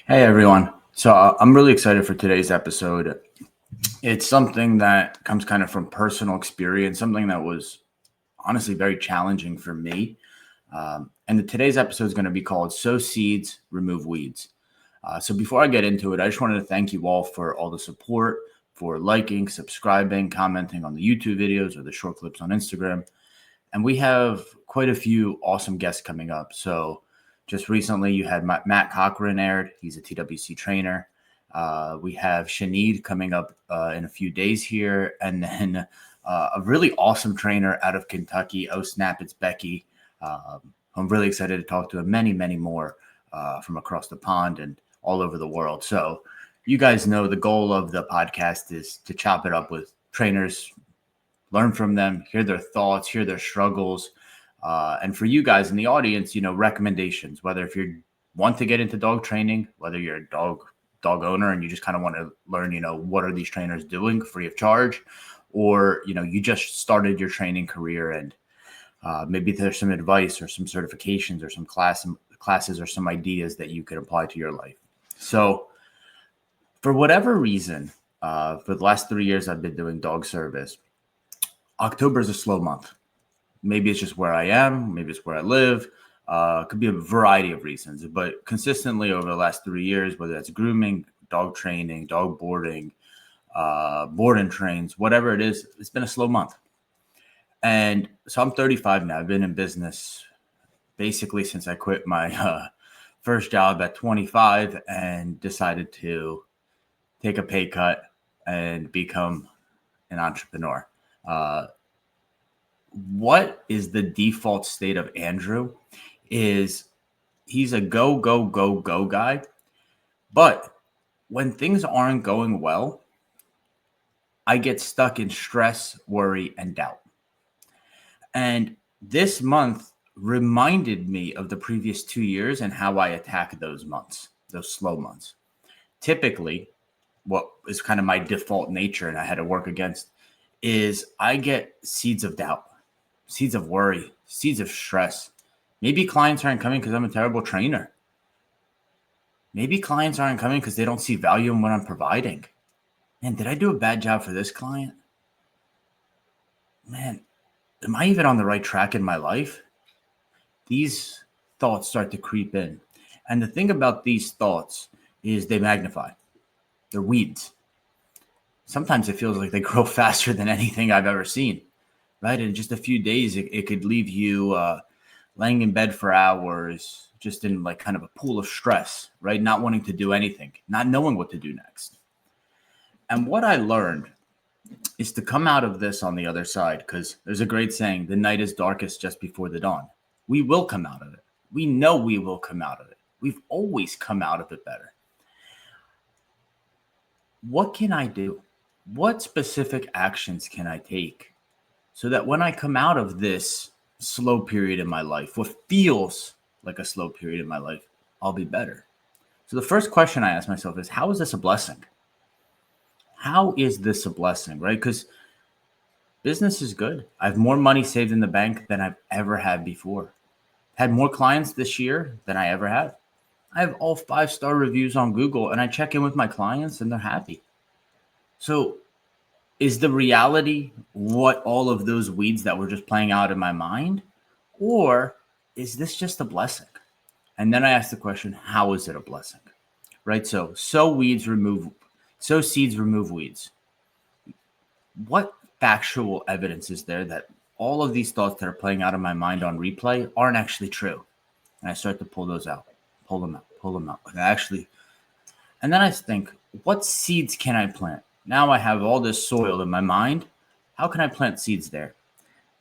Hey everyone. I'm really excited for today's episode. It's something that comes kind of from personal experience, something that was honestly very challenging for me. Today's episode is going to be called Sow Seeds, Remove Weeds. So before I get into it, I just wanted to thank you all for all the support, for liking, subscribing, commenting on the YouTube videos or the short clips on Instagram. And we have quite a few awesome guests coming up. So just recently, you had Matt Cochran aired. He's a TWC trainer. We have Shaneed coming up in a few days here. And then a really awesome trainer out of Kentucky. Oh, snap, it's Becky. I'm really excited to talk to him. Many, many more from across the pond and all over the world. So you guys know the goal of the podcast is to chop it up with trainers, learn from them, hear their thoughts, hear their struggles. And for you guys in the audience, recommendations, whether if you want to get into dog training, whether you're a dog owner and you just kind of want to learn, what are these trainers doing free of charge, or, you just started your training career and maybe there's some advice or some certifications or some classes or some ideas that you can apply to your life. So for whatever reason, for the last 3 years, I've been doing dog service. October is a slow month. Maybe it's just where I am. Maybe it's where I live. Could be a variety of reasons. But consistently over the last 3 years, whether that's grooming, dog training, dog boarding, board and trains, whatever it is, it's been a slow month. And so I'm 35 now. I've been in business basically since I quit my first job at 25 and decided to take a pay cut and become an entrepreneur. What is the default state of Andrew is he's a go, go, go, go guy. But when things aren't going well, I get stuck in stress, worry, and doubt. And this month reminded me of the previous 2 years and how I attack those months, those slow months. Typically, what is kind of my default nature and I had to work against is I get seeds of doubt, seeds of worry, seeds of stress. Maybe clients aren't coming because I'm a terrible trainer. Maybe clients aren't coming because they don't see value in what I'm providing. Man, did I do a bad job for this client? Man, am I even on the right track in my life? These thoughts start to creep in. And the thing about these thoughts is they magnify. They're weeds. Sometimes it feels like they grow faster than anything I've ever seen. Right? In just a few days, it could leave you laying in bed for hours, just in like kind of a pool of stress, right? Not wanting to do anything, not knowing what to do next. And what I learned is to come out of this on the other side, because there's a great saying, the night is darkest just before the dawn. We will come out of it. We know we will come out of it. We've always come out of it better. What can I do? What specific actions can I take so that when I come out of this slow period in my life, what feels like a slow period in my life, I'll be better? So the first question I ask myself is, how is this a blessing? How is this a blessing, right? Because business is good. I have more money saved in the bank than I've ever had before. Had more clients this year than I ever have. I have all 5-star reviews on Google and I check in with my clients and they're happy. So is the reality what all of those weeds that were just playing out in my mind? Or is this just a blessing? And then I ask the question, how is it a blessing? Right? So sow seeds, remove weeds. What factual evidence is there that all of these thoughts that are playing out in my mind on replay aren't actually true? And I start to pull those out, pull them out. And then I think, what seeds can I plant? Now I have all this soil in my mind. How can I plant seeds there?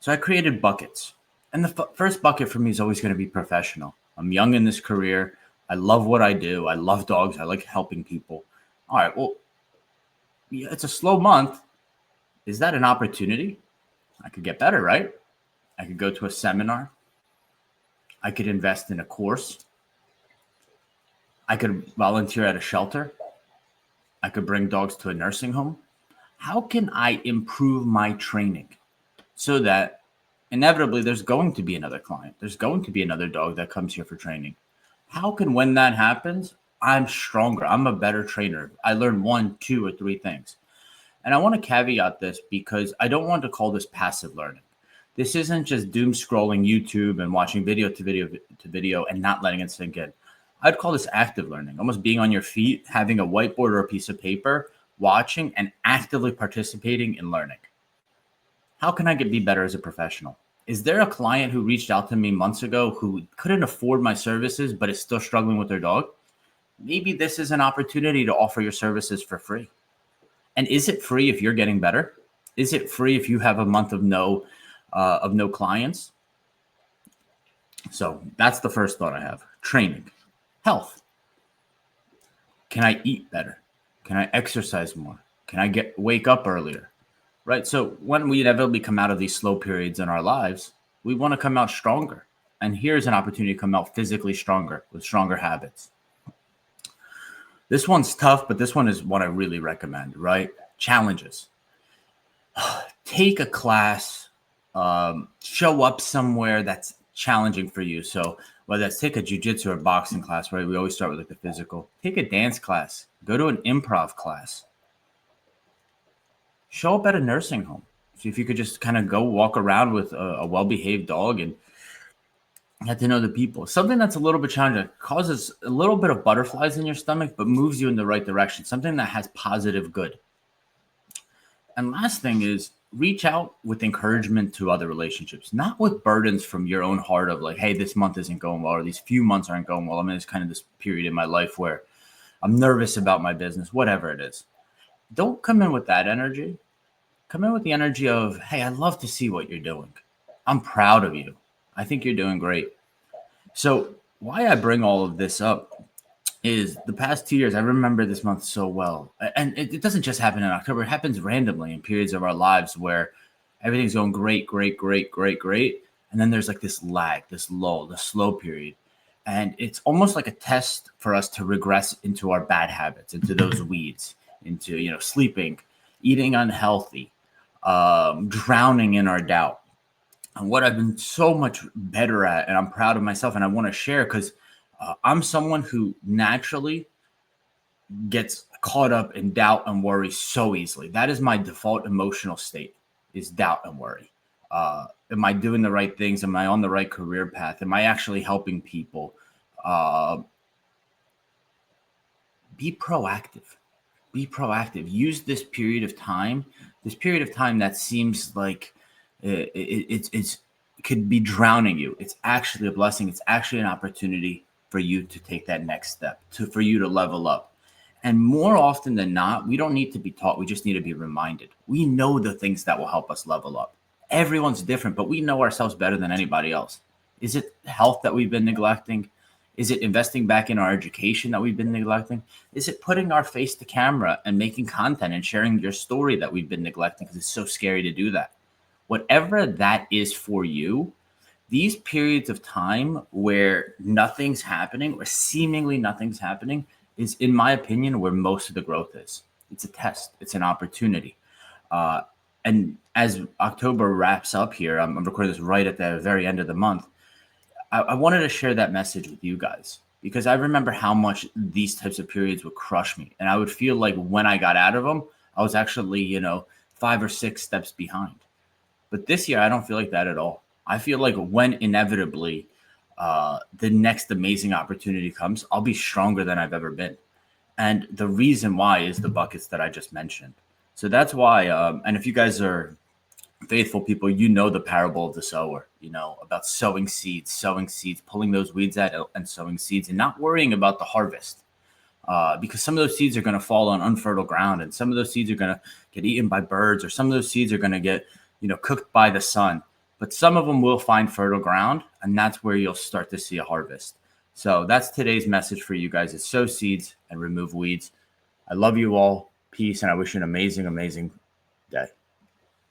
So I created buckets. And the first bucket for me is always going to be professional. I'm young in this career. I love what I do. I love dogs. I like helping people. All right, well, yeah, it's a slow month. Is that an opportunity? I could get better, right? I could go to a seminar. I could invest in a course. I could volunteer at a shelter. I could bring dogs to a nursing home. How can I improve my training so that inevitably there's going to be another client? There's going to be another dog that comes here for training. How can, when that happens, I'm stronger. I'm a better trainer. I learned 1, 2, or 3 things. And I want to caveat this because I don't want to call this passive learning. This isn't just doom scrolling YouTube and watching video to video to video and not letting it sink in. I'd call this active learning, almost being on your feet, having a whiteboard or a piece of paper, watching and actively participating in learning. How can I be better as a professional? Is there a client who reached out to me months ago who couldn't afford my services but is still struggling with their dog? Maybe this is an opportunity to offer your services for free. And is it free if you're getting better? Is it free if you have a month of no clients? So that's the first thought I have. Training, health. Can I eat better? Can I exercise more? Can I wake up earlier? Right? So when we inevitably come out of these slow periods in our lives, we want to come out stronger. And here's an opportunity to come out physically stronger with stronger habits. This one's tough, but this one is what I really recommend, right? Challenges. Take a class, show up somewhere that's challenging for you. So whether that's take a jiu-jitsu or boxing class, right? We always start with like the physical. Take a dance class. Go to an improv class. Show up at a nursing home. See if you could just kind of go walk around with a well-behaved dog and get to know the people. Something that's a little bit challenging, causes a little bit of butterflies in your stomach, but moves you in the right direction. Something that has positive good. And last thing is reach out with encouragement to other relationships, not with burdens from your own heart of like, hey, this month isn't going well, or these few months aren't going well. I'm in this period in my life where I'm nervous about my business, whatever it is. Don't come in with that energy. Come in with the energy of, hey, I love to see what you're doing. I'm proud of you. I think you're doing great. So why I bring all of this up is the past 2 years, I remember this month so well. And it doesn't just happen in October. It happens randomly in periods of our lives where everything's going great. And then there's like this lag, this lull, the slow period. And it's almost like a test for us to regress into our bad habits, into those weeds, into, sleeping, eating unhealthy, drowning in our doubt. And what I've been so much better at, and I'm proud of myself, and I want to share because I'm someone who naturally gets caught up in doubt and worry so easily. That is my default emotional state, is doubt and worry. Am I doing the right things? Am I on the right career path? Am I actually helping people? Be proactive. Be proactive. Use this period of time that seems like it could be drowning you. It's actually a blessing. It's actually an opportunity for you to take that next step, for you to level up. And more often than not, we don't need to be taught. We just need to be reminded. We know the things that will help us level up. Everyone's different, but we know ourselves better than anybody else. Is it health that we've been neglecting? Is it investing back in our education that we've been neglecting? Is it putting our face to camera and making content and sharing your story that we've been neglecting because it's so scary to do that? Whatever that is for you, these periods of time where nothing's happening or seemingly nothing's happening is, in my opinion, where most of the growth is. It's a test. It's an opportunity. And as October wraps up here, I'm recording this right at the very end of the month. I wanted to share that message with you guys because I remember how much these types of periods would crush me. And I would feel like when I got out of them, I was actually, 5 or 6 steps behind. But this year, I don't feel like that at all. I feel like when inevitably the next amazing opportunity comes, I'll be stronger than I've ever been. And the reason why is the buckets that I just mentioned. So that's why, and if you guys are faithful people, the parable of the sower, about sowing seeds, pulling those weeds out and sowing seeds and not worrying about the harvest. Because some of those seeds are going to fall on unfertile ground and some of those seeds are going to get eaten by birds or some of those seeds are going to get, cooked by the sun. But some of them will find fertile ground and that's where you'll start to see a harvest. So that's today's message for you guys is sow seeds and remove weeds. I love you all. Peace. And I wish you an amazing, amazing